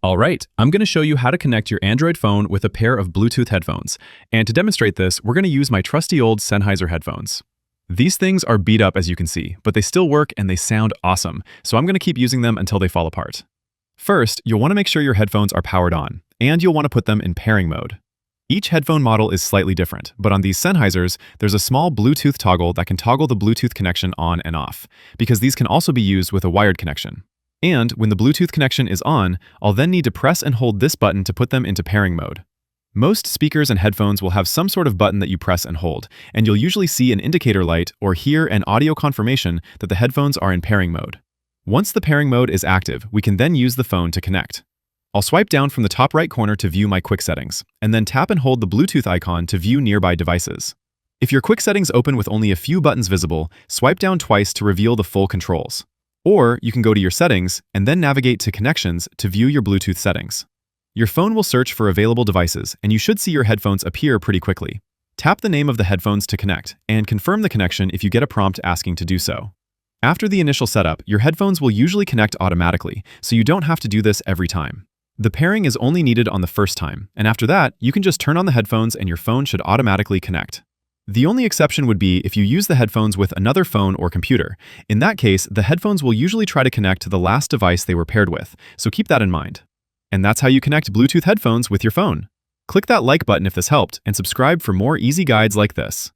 All right, I'm going to show you how to connect your Android phone with a pair of Bluetooth headphones. And to demonstrate this, we're going to use my trusty old Sennheiser headphones. These things are beat up as you can see, but they still work and they sound awesome, so I'm going to keep using them until they fall apart. First, you'll want to make sure your headphones are powered on, and you'll want to put them in pairing mode. Each headphone model is slightly different, but on these Sennheisers, there's a small Bluetooth toggle that can toggle the Bluetooth connection on and off, because these can also be used with a wired connection. And when the Bluetooth connection is on, I'll then need to press and hold this button to put them into pairing mode. Most speakers and headphones will have some sort of button that you press and hold, and you'll usually see an indicator light or hear an audio confirmation that the headphones are in pairing mode. Once the pairing mode is active, we can then use the phone to connect. I'll swipe down from the top right corner to view my quick settings, and then tap and hold the Bluetooth icon to view nearby devices. If your quick settings open with only a few buttons visible, swipe down twice to reveal the full controls. Or you can go to your settings and then navigate to connections to view your Bluetooth settings. Your phone will search for available devices and you should see your headphones appear pretty quickly. Tap the name of the headphones to connect and confirm the connection if you get a prompt asking to do so. After the initial setup, your headphones will usually connect automatically, so you don't have to do this every time. The pairing is only needed on the first time, and after that, you can just turn on the headphones and your phone should automatically connect. The only exception would be if you use the headphones with another phone or computer. In that case, the headphones will usually try to connect to the last device they were paired with, so keep that in mind. And that's how you connect Bluetooth headphones with your phone. Click that like button if this helped, and subscribe for more easy guides like this.